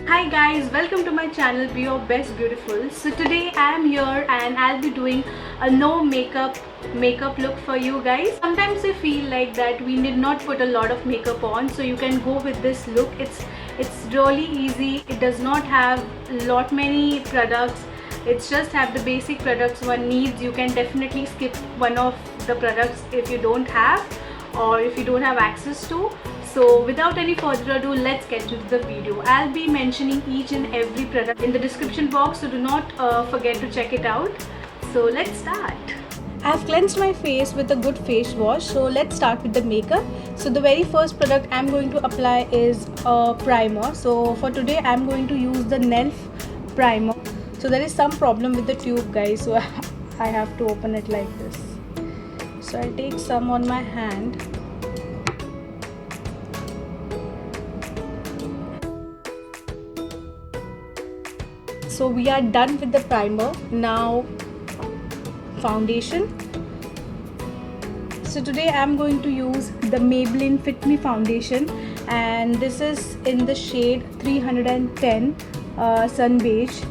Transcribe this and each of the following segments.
Hi guys, welcome to my channel Be Your Best Beautiful. So today I am here and I'll be doing a no makeup look for you guys. Sometimes I feel like that we need not put a lot of makeup on, so you can go with this look. It's really easy. It does not have lot many products. It's just have the basic products one needs. You can definitely skip one of the products if you don't have or if you don't have access to. So without any further ado, let's get into the video. I'll be mentioning each and every product in the description box, so do not forget to check it out. So let's start. I've cleansed my face with a good face wash, so let's start with the makeup. So the very first product I'm going to apply is a primer. So for today I'm going to use the NELF primer. So there is some problem with the tube, guys, so I have to open it like this. So I'll take some on my hand. So we are done with the primer. Now foundation. So today I am going to use the Maybelline Fit Me foundation, and this is in the shade 310 Sun Beige.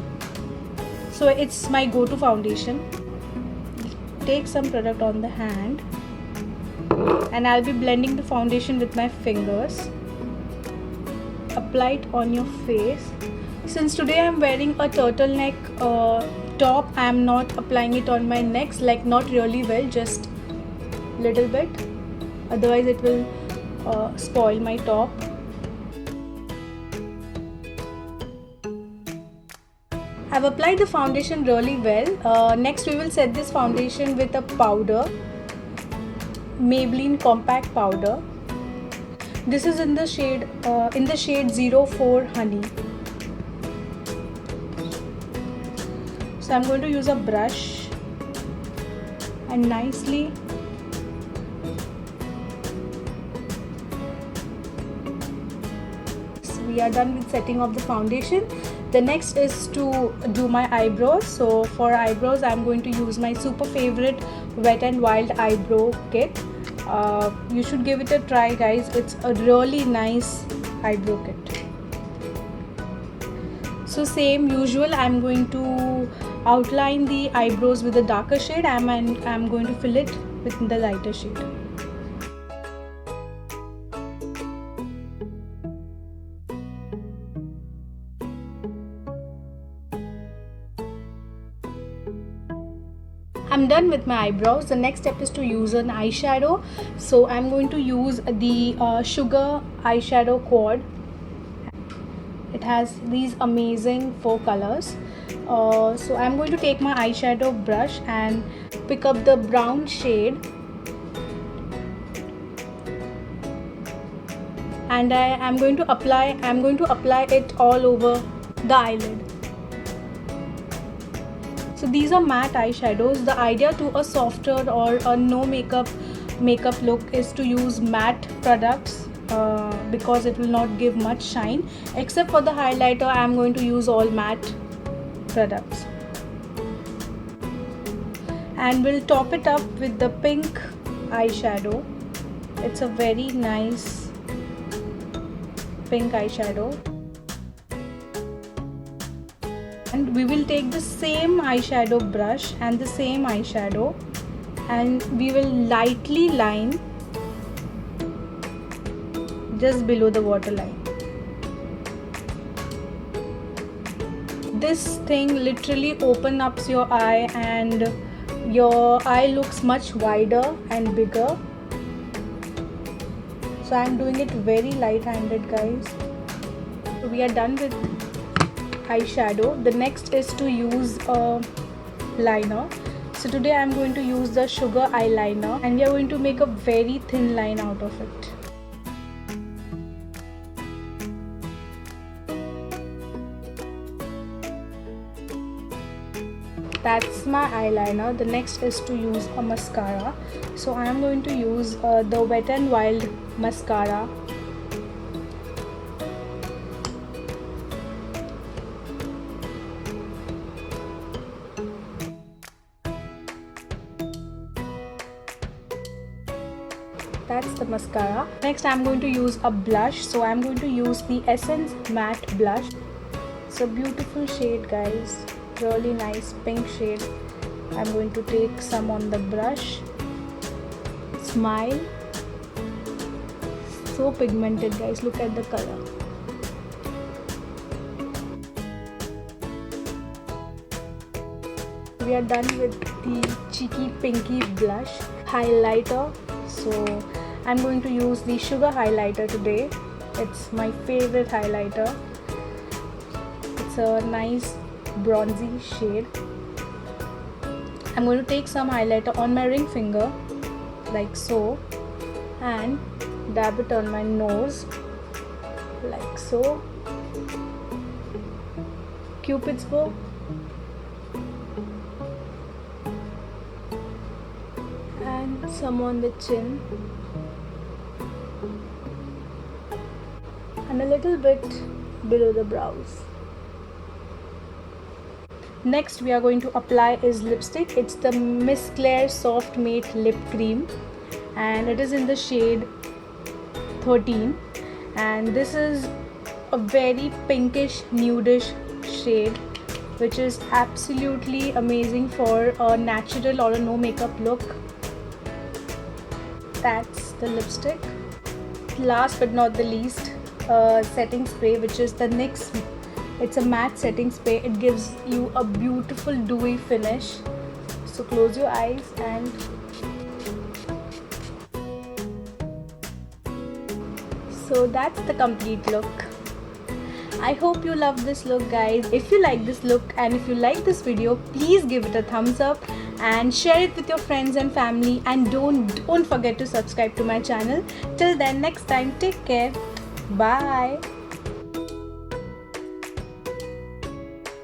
So it's my go-to foundation. Take some product on the hand and I'll be blending the foundation with my fingers. Apply it on your face. Since today I'm wearing a turtleneck top, I'm not applying it on my neck, like not really well, just little bit, otherwise it will spoil my top. I've applied the foundation really well. Next we will set this foundation with a powder, Maybelline Compact Powder. This is in the shade 04 Honey. So I'm going to use a brush and nicely we are done with setting of the foundation. The next is to do my eyebrows. So for eyebrows I'm going to use my super favorite Wet n Wild eyebrow kit. You should give it a try, guys. It's a really nice eyebrow kit. So same usual, I'm going to outline the eyebrows with a darker shade and I'm going to fill it with the lighter shade. I'm done with my eyebrows. The next step is to use an eyeshadow. So I'm going to use the Sugar eyeshadow quad. It has these amazing 4 colors. So I'm going to take my eyeshadow brush and pick up the brown shade, and I'm going to apply it all over the eyelid. So these are matte eyeshadows. The idea to a softer or a no makeup look is to use matte products because it will not give much shine. Except for the highlighter, I am going to use all matte products. And we'll top it up with the pink eyeshadow. It's a very nice pink eyeshadow. And we will take the same eyeshadow brush and the same eyeshadow and we will lightly line just below the waterline. This thing literally opens up your eye and your eye looks much wider and bigger. So I'm doing it very light-handed, guys. So we are done with eyeshadow. The next is to use a liner. So today I'm going to use the Sugar eyeliner and we are going to make a very thin line out of it. That's my eyeliner. The next is to use a mascara. So I am going to use the Wet n Wild mascara. That's the mascara. Next I'm going to use a blush. So I'm going to use the Essence Matte Blush. It's a beautiful shade, guys. Really nice pink shade. I'm going to take some on the brush. Smile. So pigmented, guys. Look at the color. We are done with the cheeky pinky blush highlighter. So I'm going to use the sugar highlighter today. It's my favorite highlighter. It's a nice bronzy shade. I'm going to take some highlighter on my ring finger like so and dab it on my nose like so. Cupid's bow. And some on the chin. And a little bit below the brows. Next we are going to apply is lipstick. It's the Miss Claire Soft Matte Lip Cream and it is in the shade 13, and this is a very pinkish nudish shade which is absolutely amazing for a natural or a no makeup look. That's the lipstick. Last but not the least, setting spray, which is the NYX. It's a matte setting spray. It gives you a beautiful dewy finish. So close your eyes and so that's the complete look. I hope you love this look, guys. If you like this look and if you like this video, please give it a thumbs up and share it with your friends and family, and don't forget to subscribe to my channel. Till then, next time, take care. Bye.